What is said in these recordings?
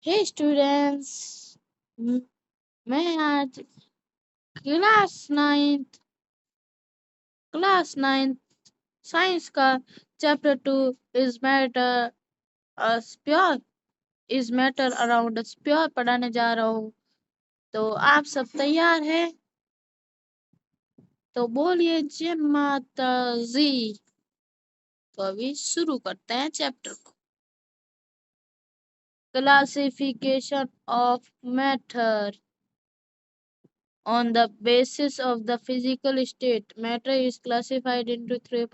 हे students, मैं आज class ninth science का chapter 2 is matter pure is matter around pure पढ़ाने जा रहा हूँ। तो आप सब तैयार हैं? तो बोलिए जय माता दी। तो अभी शुरू करते हैं चैप्टर को। Classification of matter on the basis of the physical state. Matter is classified into three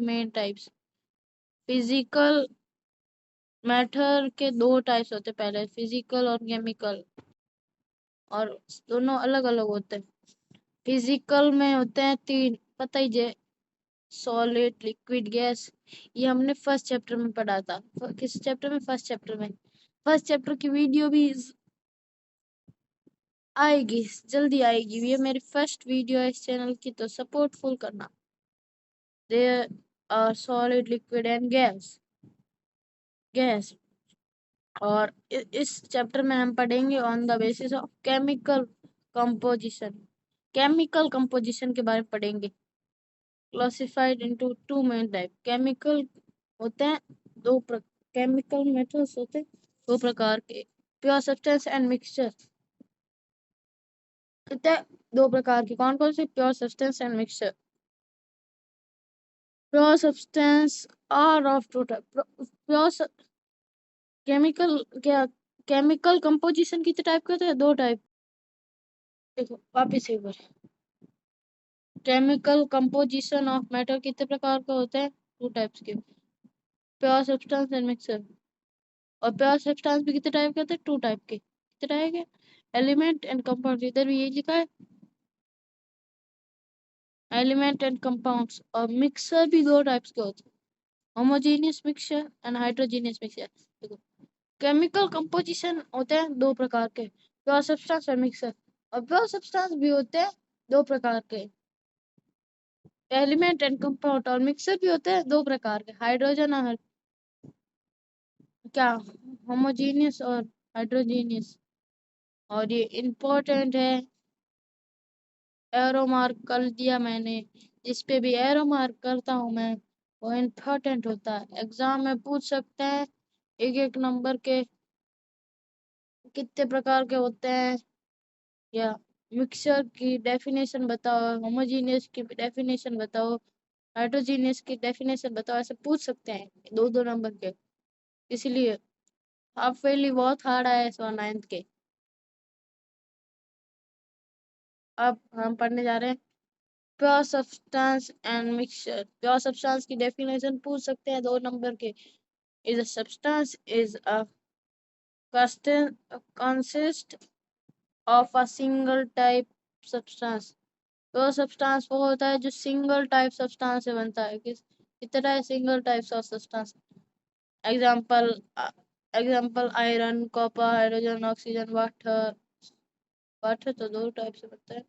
main types. Physical matter के दो टाइप्स होते हैं, पहले फिजिकल और केमिकल, और दोनों अलग अलग होते हैं। फिजिकल में होते हैं तीन, पता ही जे, सॉलिड, लिक्विड, गैस। ये हमने फर्स्ट चैप्टर में पढ़ा था। किस चैप्टर में? फर्स्ट चैप्टर की वीडियो भी आएगी, जल्दी आएगी। ये मेरी फर्स्ट वीडियो है इस चैनल की, तो सपोर्ट फुल करना। There are solid, liquid and gas. और इस चैप्टर में हम पढ़ेंगे on the basis of chemical composition के बारे में पढ़ेंगे। Classified into two main type. Chemical होते हैं केमिकल मेटल्स होते हैं दो प्रकार के, प्योर सब्सटेंस एंड मिक्सचर होते हैं दो प्रकार के। कौन कौन से? Pure substance and mixture. Pure substance are of two type. Pure chemical composition कितने टाइप के होते हैं? दो टाइप। देखो वापिस एक बार, केमिकल कंपोजिशन ऑफ मैटर कितने प्रकार के होते हैं? टू टाइप्स के, प्योर सब्सटेंस एंड मिक्सर। और प्योर सब्सटेंस भी कितने टाइप के होते हैं? टू टाइप के। कितने टाइप के? Element and compound. इधर भी यही लिखा है, एलिमेंट एंड कंपाउंड्स। और मिक्सर भी दो टाइप्स के होते हैं, होमोजेनियस मिक्सचर एंड हाइड्रोजेनियस मिक्सचर। देखो केमिकल कंपोजिशन होते हैं दो प्रकार के, प्योर सब्सटेंस और मिक्सर। और प्योर सब्सटेंस भी होते हैं दो प्रकार के, एलिमेंट एंड कंपाउंड। और मिक्सर भी होते हैं दो प्रकार के, हाइड्रोजन और क्या, होमोजेनियस और हाइड्रोजेनियस। और ये इम्पोर्टेंट है, एरो मार्क कर दिया मैंने। जिस पे भी एरो मार्क करता हूँ मैं, वो इम्पोर्टेंट होता है। एग्जाम में पूछ सकते हैं एक एक नंबर के कितने प्रकार के होते हैं, या मिक्सचर की डेफिनेशन बताओ, होमोजेनियस की डेफिनेशन बताओ, हाइड्रोजीनियस की डेफिनेशन बताओ। ऐसे पूछ सकते हैं दो दो नंबर के। इसलिए आपके लिए बहुत हार्ड आया है नाइन्थ के। अब हम पढ़ने जा रहे हैं pure substance and mixture. Pure substance की डेफिनेशन पूछ सकते हैं दो नंबर के। Is a substance is a consist of a single type substance. Pure substance वो होता है जो सिंगल टाइप सब्सटेंस से बनता है। कितना है? Single types of substance. Example example iron, copper, hydrogen, oxygen, water. Water तो दो टाइप से बनता है,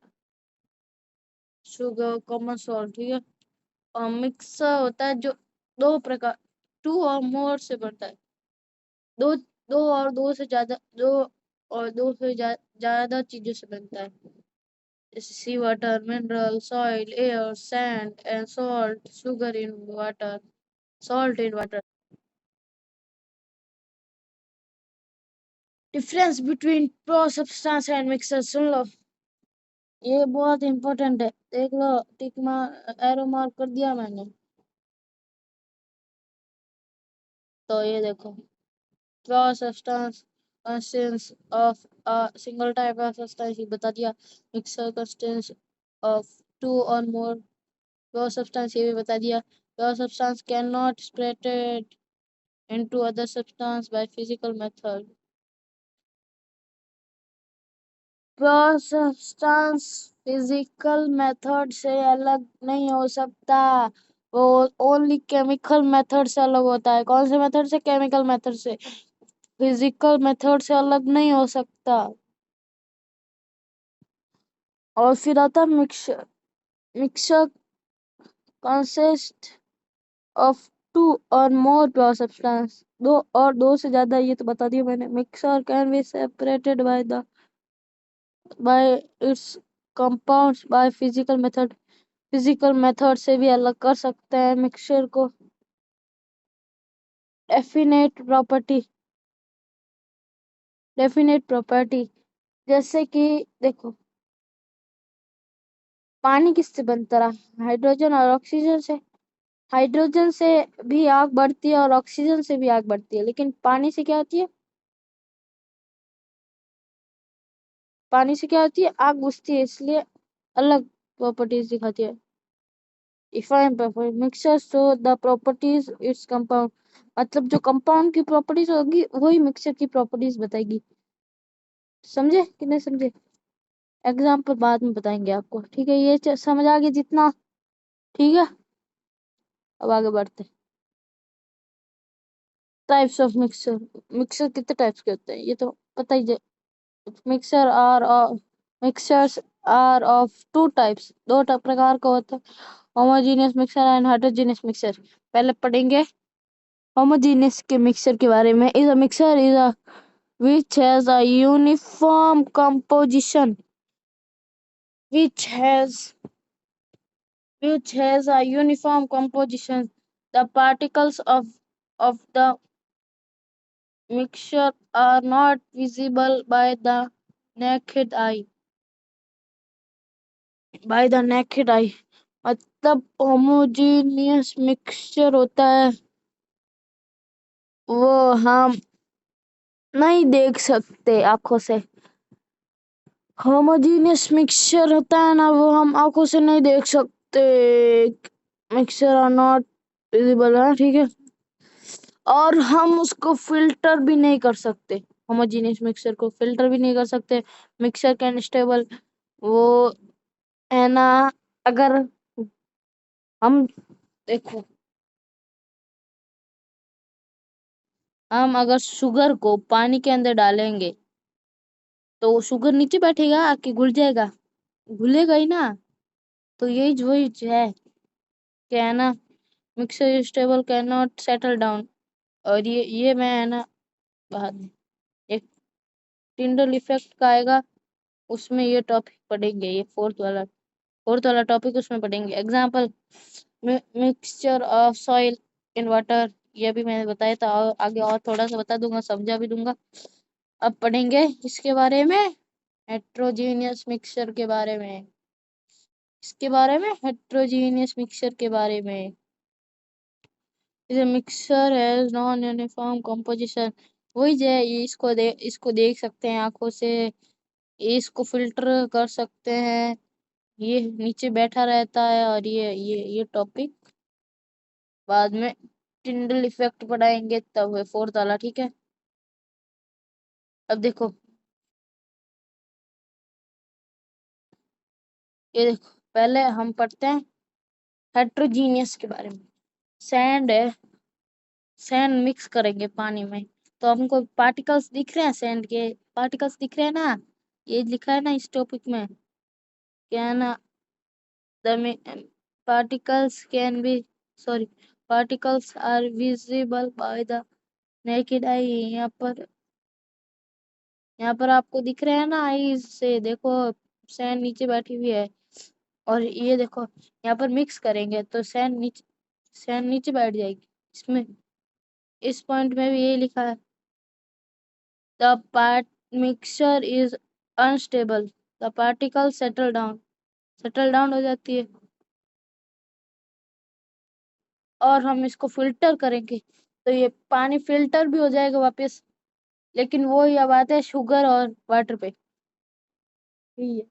शुगर, कॉमन सॉल्ट, ठीक है। और मिक्सर होता है जो दो प्रकार, टू और मोर से बनता है। दो दो और दो से ज्यादा, ज्यादा चीजों से बनता है, जैसे sea water, mineral, soil, air, sand and salt, sugar in water, salt in water. Difference between pure substance and mixture सुन लो, ये बहुत इंपॉर्टेंट है। देख लो, टिक मार, एरो मार्क कर दिया मैंने। तो ये देखो, pure substance consist of a single type of substance, ये बता दिया। Mixer consist of two or more pure substance, ये भी बता दिया। Pure substance can not separated into other substance by physical method। Pure substance physical method से अलग नहीं हो सकता, वो ओनली केमिकल मेथड से अलग होता है। कौन से मेथड से? केमिकल मेथड से। फिजिकल मेथड से अलग नहीं हो सकता। और फिर आता mixture. Mixture consist of two or more pure substance. दो से ज्यादा, ये तो बता दिया मैंने। Mixer can be separated by it's compounds by physical method. Physical method से भी अलग कर सकते हैं मिक्सचर को। डेफिनेट प्रॉपर्टी, डेफिनेट प्रॉपर्टी जैसे कि देखो, पानी किससे बनता रहा? हाइड्रोजन और ऑक्सीजन से। हाइड्रोजन से भी आग बढ़ती है और ऑक्सीजन से भी आग बढ़ती है, लेकिन पानी से क्या होती है? पानी से क्या होती है? आग बुझती है, इसलिए अलग प्रॉपर्टीज दिखाती है। Define property mixer show the properties its compound. मतलब जो कंपाउंड की प्रॉपर्टीज होगी वही मिक्सर की प्रॉपर्टीज बताएगी। समझे कि नहीं समझे? एग्जाम्पल बाद में बताएंगे आपको, ठीक है? ये समझ आ गया जितना? ठीक है, अब आगे बढ़ते। Types of mixture. मिक्सर कितने टाइप्स के होते हैं ये तो पता ही है। Mixture or mixtures are of two types, प्रकार का होता है। Homogeneous mixture and heterogeneous mixture. पहले पढ़ेंगे होमोजेनियस के मिक्सर के बारे में। Is a mixture is a which has a uniform composition, which has a uniform composition. The particles of the mixture are not visible by the naked eye. मतलब homogeneous mixture होता है वो हम नहीं देख सकते आंखों से। होमोजेनियस मिक्सचर होता है ना, वो हम आंखों से नहीं देख सकते। मिक्सचर आर नॉट विजिबल है, ठीक है? और हम उसको फिल्टर भी नहीं कर सकते। होमोजेनियस मिक्सचर को फिल्टर भी नहीं कर सकते। मिक्सचर कैन स्टेबल, वो है ना। अगर हम देखो, हम अगर शुगर को पानी के अंदर डालेंगे तो शुगर नीचे बैठेगा आके घुल जाएगा? घुलेगा ही ना। तो यही वही है, क्या है ना, mixer stable can not settle down. और ये मैं है ना बाद में एक टिंडल इफेक्ट का आएगा, उसमें ये टॉपिक पढ़ेंगे। ये फोर्थ वाला टॉपिक उसमें पढ़ेंगे। Example mixture of soil in water, ये भी मैंने बताया था, और आगे और थोड़ा सा बता दूंगा, समझा भी दूंगा। अब पढ़ेंगे इसके बारे में, हेट्रोजीनियस मिक्सचर के बारे में। इसके बारे में हेट्रोजीनियस मिक्सचर के बारे में। Mixer has non uniform composition. वही जो है, ये इसको देख सकते हैं आंखों से, ये इसको फिल्टर कर सकते हैं, ये नीचे बैठा रहता है। और ये टॉपिक बाद में टिंडल इफेक्ट पढ़ाएंगे, तब है फोर्थ वाला, ठीक है? अब देखो, ये देखो, पहले हम पढ़ते हैं हेट्रोजीनियस के बारे में। सैंड है, सैंड मिक्स करेंगे पानी में तो हमको पार्टिकल्स दिख रहे हैं, सैंड के पार्टिकल्स दिख रहे हैं ना। ये लिखा है ना इस टॉपिक में, क्या है ना, the particles can be sorry particles are visible by the naked eye। यहाँ पर आपको दिख रहे हैं ना आई से, देखो सैंड नीचे बैठी हुई है। और ये देखो, यहाँ पर मिक्स करेंगे तो सैंड नीचे बैठ जाएगी इसमें। इस पॉइंट में भी यही लिखा है, the part mixture is unstable, the particle settle down हो जाती है। और हम इसको फिल्टर करेंगे तो ये पानी फिल्टर भी हो जाएगा वापस। लेकिन वो ये बात है शुगर और वाटर पे ही है।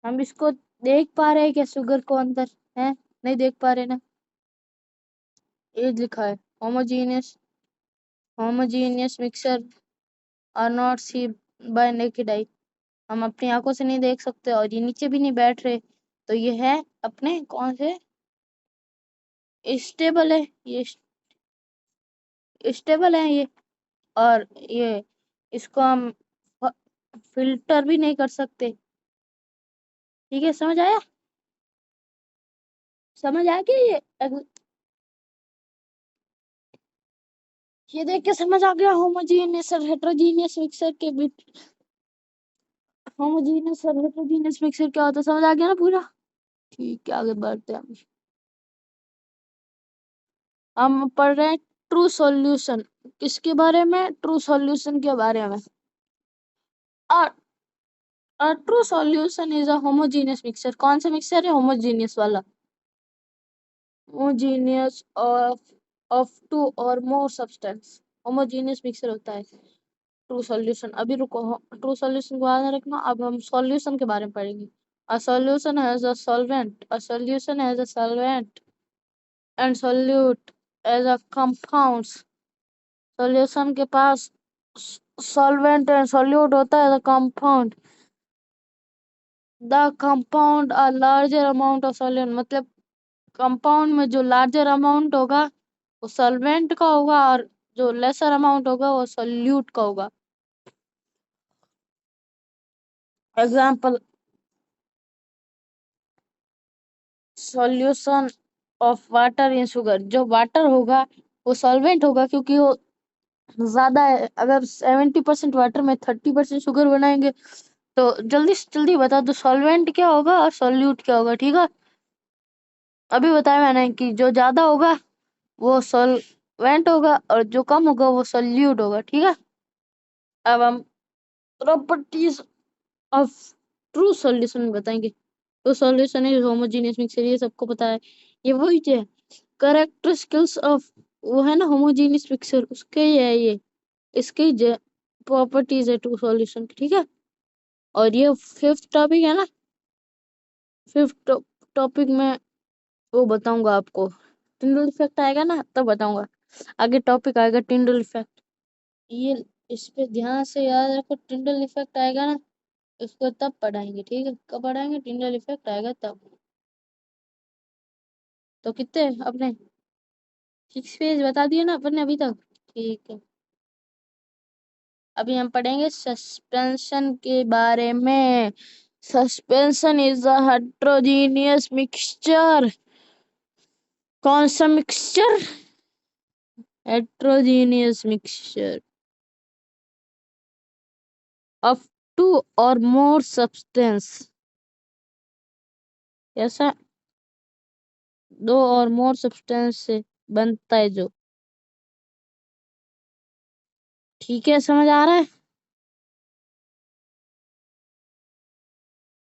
हम इसको देख पा रहे हैं क्या, शुगर को अंदर है? नहीं देख पा रहे ना। ये लिखा है homogeneous homogeneous mixture are not see by naked eye. हम अपनी आंखों से नहीं देख सकते और ये नीचे भी नहीं बैठ रहे, तो ये है अपने कौन से, स्टेबल है, ये स्टेबल है ये। और ये इसको हम फिल्टर भी नहीं कर सकते। ठीक है, समझ आ गया ये? ये देख के समझ आ गया होमोजीनियस और हेटेरोजीनियस मिक्सर के बीच। होमोजीनियस और हेटेरोजीनियस मिक्सर क्या होता है समझ आ गया ना पूरा। ठीक है आगे बढ़ते हैं हम पढ़ रहे हैं ट्रू सॉल्यूशन। किसके बारे में? ट्रू सॉल्यूशन के बारे में। True solution is a homogeneous mixer. कौन सा मिक्सर है? होमोजीनियस वाला। Homogeneous of two or more substance. Homogeneous mixer होता है ट्रू सॉल्यूशन। अभी रुको, ट्रू सॉल्यूशन को याद रखना। अब हम सॉल्यूशन के बारे में पढ़ेंगे। A solution has a solvent. A solution has a solvent and solute as a compounds. Solution के पास सॉल्वेंट एंड सॉल्यूट होता है। The compound a larger amount of solute. मतलब कंपाउंड में जो लार्जर अमाउंट होगा वो सॉल्वेंट का होगा और जो लेसर अमाउंट होगा वो सॉल्यूट का होगा। Example, solution of water in sugar. जो वाटर होगा वो सॉल्वेंट होगा क्योंकि वो ज्यादा है। अगर 70% वाटर में 30% शुगर बनाएंगे तो जल्दी से जल्दी बता दो सॉल्वेंट क्या होगा और सॉल्यूट क्या होगा। ठीक है, अभी बताया मैंने कि जो ज्यादा होगा वो सॉल्वेंट होगा और जो कम होगा वो सॉल्यूट होगा। ठीक है, अब हम प्रॉपर्टीज ऑफ ट्रू सॉल्यूशन बताएंगे। तो सॉल्यूशन इज होमोजेनियस मिक्सचर, ये सबको पता है। ये वही है कैरेक्टरिस्टिक्स ऑफ, वो है ना होमोजेनियस मिक्सचर, उसके ही है ये। इसके ही प्रॉपर्टीज है ट्रू सॉल्यूशन की। ठीक है, और ये फिफ्थ टॉपिक है ना। फिफ्थ टॉपिक में वो बताऊंगा आपको। टिंडल इफेक्ट आएगा ना तब बताऊंगा। आगे टॉपिक आएगा टिंडल इफेक्ट। ये इस पे ध्यान से याद रखो, टिंडल इफेक्ट आएगा ना इसको तब पढ़ाएंगे। ठीक है, कब पढ़ाएंगे? टिंडल इफेक्ट आएगा तब। तो कितने अपने 6 पेज बता दिए ना अपने अभी तक। ठीक है, अभी हम पढ़ेंगे सस्पेंशन के बारे में। Suspension is a heterogeneous mixture. कौन सा mixture? Heterogeneous mixture of two or more substance. ऐसा दो और मोर सब्सटेंस से बनता है जो। ठीक है, समझ आ रहा है?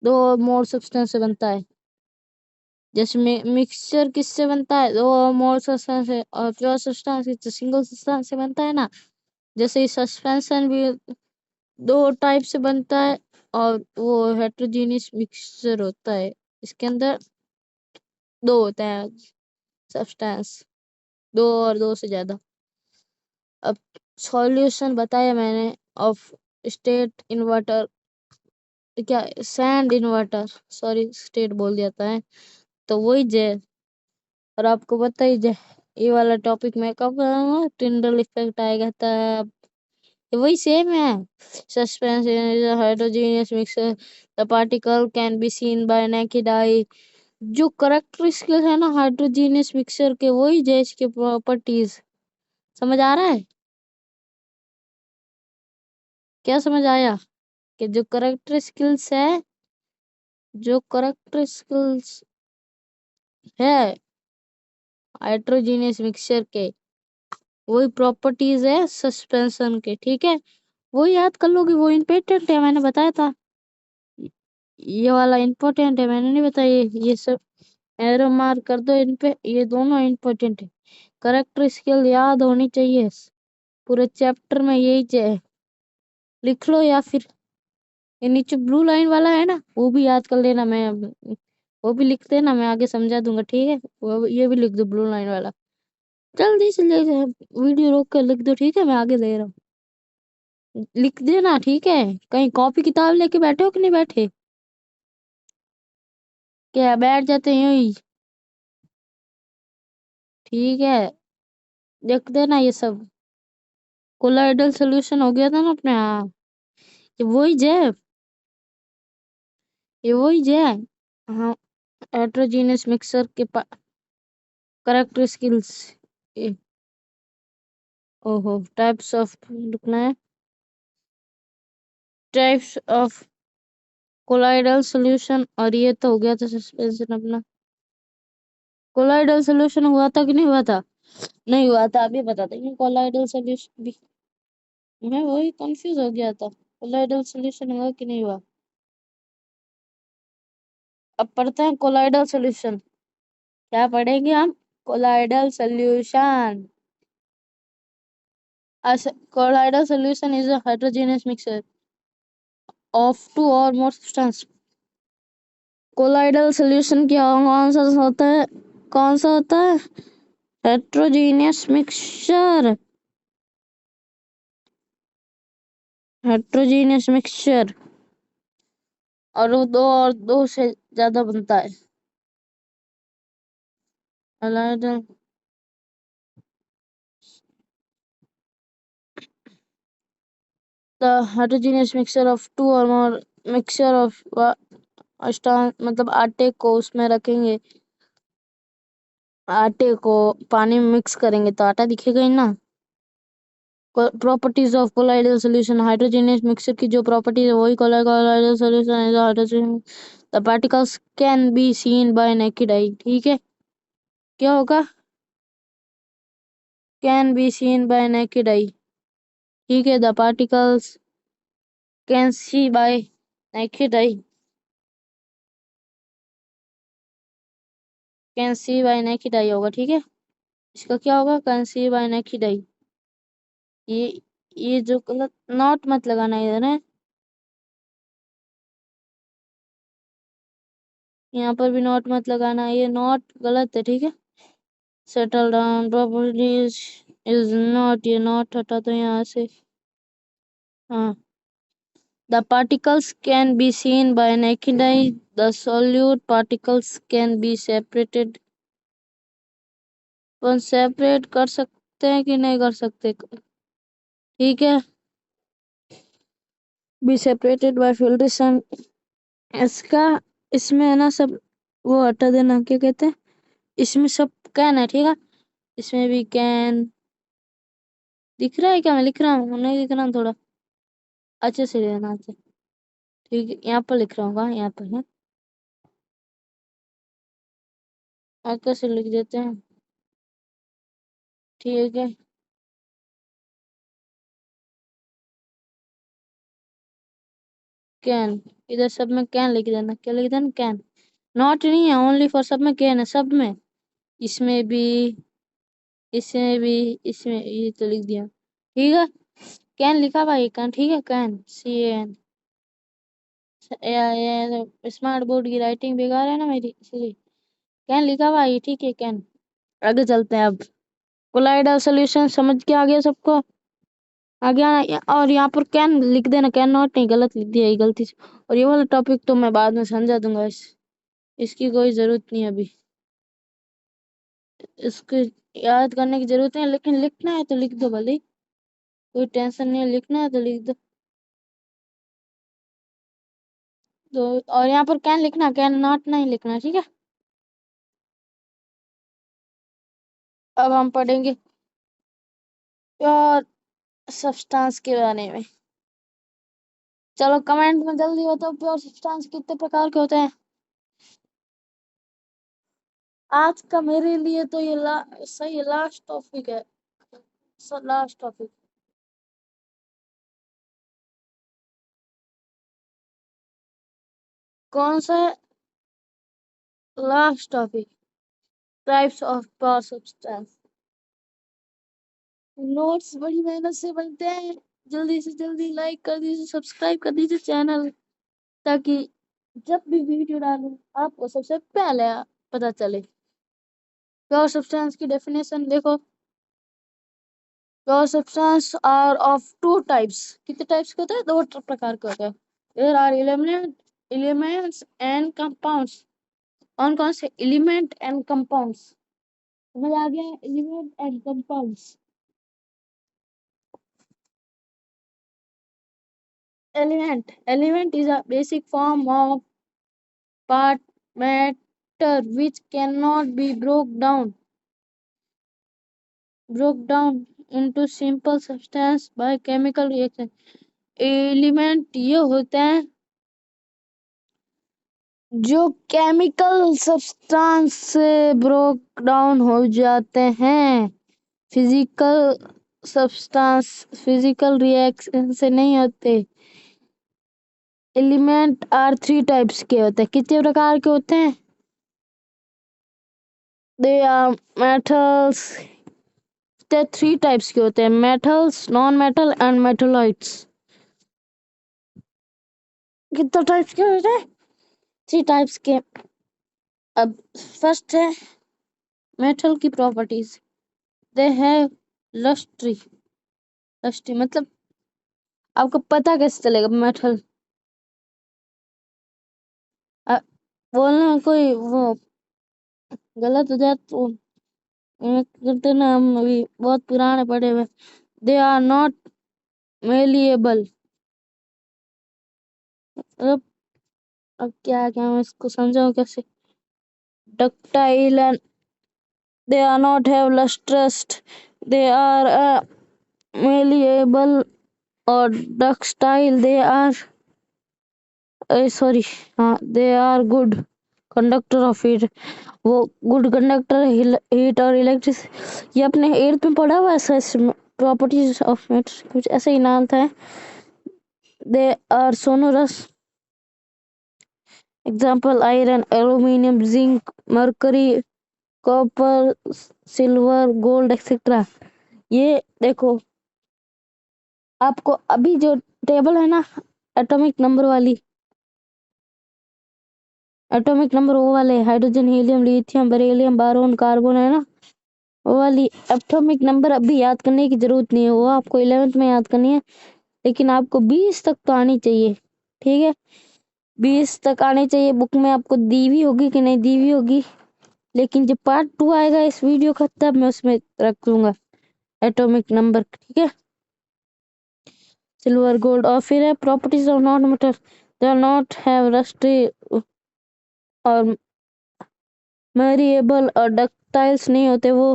दो और मोर सब्सटेंस से बनता है। जैसे मिक्सचर किससे बनता है? दो और मोर सब्सटेंस से। और प्योर सब्सटेंस सिंगल सब्सटेंस से बनता है ना। जैसे सस्पेंशन भी दो टाइप से बनता है और वो हेट्रोजीनियस मिक्सचर होता है। इसके अंदर दो होते हैं सब्सटेंस, दो और दो से ज्यादा। अब सॉल्यूशन बताया मैंने ऑफ स्टेट इन्वर्टर, क्या सैंड इन्वर्टर, सॉरी स्टेट बोल जाता है। तो वही जे, और आपको पता ही जे ये वाला टॉपिक मैं कब कराऊंगा? टिंडल इफेक्ट आएगा तब। ये वही सेम है। Suspension is a heterogeneous mixture. The particle can be seen by naked eye. जो करेक्टरिस्टिक्स है ना हाइड्रोजीनियस मिक्सचर के, वही जैस के प्रॉपर्टीज। समझ आ रहा है? क्या समझ आया? कि जो करेक्टरिस्टिक्स है हाइड्रोजीनियस मिक्सचर के, वही प्रॉपर्टीज है सस्पेंशन के। ठीक है, वो याद कर लोगे, वो इम्पोर्टेंट है, मैंने बताया था। ये वाला इम्पोर्टेंट है, मैंने नहीं बताया। ये सब एरो मार्क कर दो इन पे, ये दोनों इम्पोर्टेंट है। करेक्टर स्किल याद होनी चाहिए पूरे चैप्टर में, यही है। लिख लो या फिर ये नीचे ब्लू लाइन वाला है ना वो भी याद कर लेना। मैं वो भी लिख देना, मैं आगे समझा दूंगा। ठीक है, वो ये भी लिख दो ब्लू लाइन वाला। जल्दी से ले वीडियो रोक कर लिख दो। ठीक है, मैं आगे दे रहा हूँ, लिख देना। ठीक है, कहीं कॉपी किताब लेके बैठे हो कि नहीं बैठे? क्या बैठ जाते हैं यूं ही? ठीक है, लिख देना ये सब। कोलाइडल सोल्यूशन हो गया था ना अपने। हाँ, ये वही जे, ये वही जे। हाँ, हेट्रोजीनियस मिक्सर के करेक्टर स्किल्स ओहो, टाइप्स ऑफ, रुकना है, टाइप्स ऑफ कोलाइडल सॉल्यूशन। और ये तो हो गया था सस्पेंशन अपना। कोलाइडल सॉल्यूशन हुआ था कि नहीं हुआ था? नहीं हुआ था, अभी बता देंगे कोलाइडल सॉल्यूशन भी। मैं वही कंफ्यूज हो गया था, कोलाइडल सॉल्यूशन हुआ कि नहीं हुआ। अब पढ़ते हैं कोलाइडल सॉल्यूशन। क्या पढ़ेंगे हम? Colloidal solution. Colloidal solution is a heterogeneous mixture of two or more substances. Colloidal solution क्या कौन सा होता है? कौन सा होता है? Heterogeneous mixture. हेट्रोजीनियस मिक्सचर, और वो दो से ज्यादा बनता है। Colloidal, the heterogeneous mixture of two or more, mixture of मतलब आटे को उसमें रखेंगे, आटे को पानी में मिक्स करेंगे तो आटा दिखेगा ही ना। Properties of colloidal solution, heterogeneous mixture की जो प्रॉपर्टीज है वही कोलाइडल सॉल्यूशन है। Heterogeneous, the particles can be seen by naked eye. ठीक है, क्या होगा? Can be seen by naked eye. ठीक है, the particles can see by naked eye. Can see by naked eye होगा। ठीक है, इसका क्या होगा? Can see by naked eye. ये ये जो गलत, नॉट मत लगाना इधर है, यहाँ पर भी नॉट मत लगाना, ये नॉट गलत है। ठीक है, settle down, properties is not, ये नॉट हटा दो यहाँ से। हाँ, the particles can be seen by naked eye, the solute particles can be separated. अपन सेपरेट कर सकते हैं कि नहीं कर सकते? ठीक है, बी सेपरेटेड बाय फिल्ट्रेशन। इसका, इसमें है ना सब, वो हटा देना, क्या कहते हैं, इसमें सब कैन है। ठीक है, इसमें भी कैन दिख रहा है क्या? मैं लिख रहा हूँ, नहीं लिख रहा हूँ, थोड़ा अच्छे से लेना से। ठीक है, यहाँ पर लिख रहा हूँ, यहाँ पर है, और कैसे लिख देते हैं। ठीक है, कैन, इधर सब में कैन लिख देना। क्या लिख देना? कैन। नॉट नहीं है, ओनली फॉर, सब में कैन है, सब में। इसमें भी, इसमें भी, इसमें, ये तो लिख दिया। ठीक है, कैन लिखा भाई, कैन। ठीक है, कैन, CAN। स्मार्ट बोर्ड की राइटिंग बेकार है ना मेरी, इसलिए कैन लिखा भाई। ठीक है, कैन। आगे चलते हैं अब। कोलाइडल सॉल्यूशन समझ के आ गया सबको? आ गया ना? और यहाँ पर कैन लिख देना, कैन नॉट नहीं, गलत लिख दिया ये गलती से। और ये वाला टॉपिक तो मैं बाद में समझा दूंगा, इसकी कोई जरूरत नहीं है अभी, इसको याद करने की जरूरत है, लेकिन लिखना है तो लिख दो भले, कोई टेंशन नहीं है, लिखना है तो लिख दो। तो और यहाँ पर कैन लिखना, कैन नॉट नहीं लिखना। ठीक है, अब हम पढ़ेंगे प्योर सब्सटेंस के बारे में। चलो कमेंट में जल्दी बताओ, प्योर सब्सटेंस कितने प्रकार के होते हैं? आज का मेरे लिए तो ये सही लास्ट टॉपिक है, लास्ट टॉपिक। कौन सा है last topic? Types of pure substance. Notes बड़ी मेहनत से बनते हैं, जल्दी से जल्दी लाइक कर दीजिए, सब्सक्राइब कर दीजिए चैनल, ताकि जब भी वीडियो डालूं आपको सबसे पहले पता चले। प्योर सब्सटेंस की डेफिनेशन देखो। Pure substance are of two types. कितने टाइप्स के होते हैं? दो प्रकार के होते हैं। There are elements and compounds. कौन कौन से? Element and compounds. समझ आ गया? Element and compounds. Element is a basic form of part matter which cannot be broke down into simple substance by chemical reaction। Element ये होते हैं जो केमिकल सब्सटेंस से ब्रोक डाउन हो जाते हैं। फिजिकल सब्सटेंस फिजिकल रिएक्शन से नहीं होते। एलिमेंट आर थ्री टाइप्स के होते हैं। कितने प्रकार के होते हैं? They are metals. Three types के होते हैं, metals, non metal and metalloids. कितने टाइप्स के होते हैं? थ्री टाइप्स के। अब फर्स्ट है मेटल की प्रॉपर्टीज। They have लस्ट्री। लस्ट्री मतलब आपको पता कैसे चलेगा मेटल? बोलना कोई वो गलत हो जाए तो करते ना, हम अभी बहुत पुराने पढ़े हुए। They are not malleable. मतलब अब क्या मैं इसको समझाऊं कैसे? Ductile and they are not have lustrous। They are malleable or ductile। they are sorry, हाँ, they are good conductor of heat। वो गुड कंडक्टर हीट और इलेक्ट्रिक। ये अपने एर्थ में पढ़ा हुआ है प्रॉपर्टीज ऑफ मैटर, कुछ ऐसा ही नाम था। They are sonorous. Example iron, aluminium, zinc, mercury, copper, silver, gold etcetera. ये देखो, आपको अभी जो टेबल है ना एटॉमिक नंबर वाली, एटॉमिक नंबर वो वाले hydrogen, helium, lithium, beryllium, boron, carbon है ना, वो वाली एटॉमिक नंबर अभी याद करने की जरूरत नहीं है, वो आपको 11th में याद करनी है। लेकिन आपको 20 तक तो आनी चाहिए, ठीक है? 20 तक आनी चाहिए। बुक में आपको दी हुई होगी कि नहीं दी हुई होगी, लेकिन जब पार्ट 2 आएगा इस वीडियो का तब मैं उसमें रख दूंगा एटॉमिक नंबर, ठीक है? Silver, gold. और फिर है properties of non metal. They are not have rusty और मेरिएबल और डक्टाइल्स नहीं होते। वो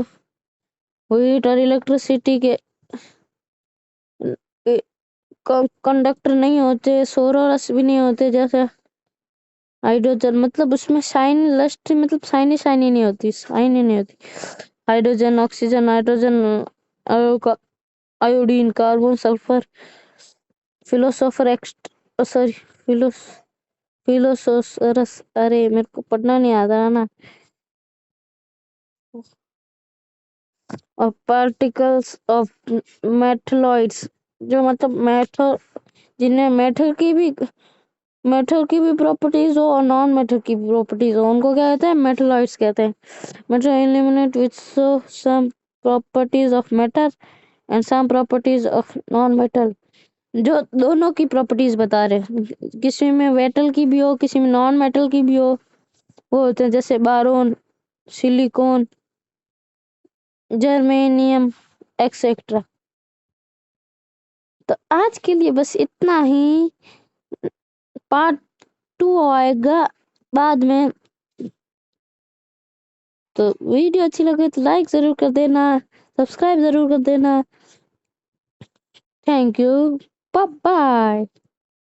हीट और इलेक्ट्रिसिटी के कंडक्टर नहीं होते। सोरोरस भी नहीं होते जैसे हाइड्रोजन, मतलब उसमें शाइन लस्ट मतलब शाइनी शाइनी नहीं होती, शाइनी नहीं होती। Hydrogen, oxygen, nitrogen, iodine, carbon, sulphur, philosopher sorry phosphorus. अरे मेरे को पढ़ना नहीं आता है ना। और पार्टिकल्स ऑफ मेटलॉइड्स, जो मतलब मेटल, जिन्हें मेटल की भी प्रॉपर्टीज हो और नॉन मेटल की भी प्रॉपर्टीज हो, उनको क्या कहते हैं? मेटलॉइड्स कहते हैं। Metal element which some properties of metal and some properties of non metal. जो दोनों की प्रॉपर्टीज बता रहे हैं, किसी में मेटल की भी हो किसी में नॉन मेटल की भी हो, वो होते हैं जैसे बोरॉन, सिलिकॉन, जर्मेनियम एक्सेट्रा। तो आज के लिए बस इतना ही। पार्ट 2 आएगा बाद में। तो वीडियो अच्छी लगे तो लाइक जरूर कर देना, सब्सक्राइब जरूर कर देना। Thank you, bye bye.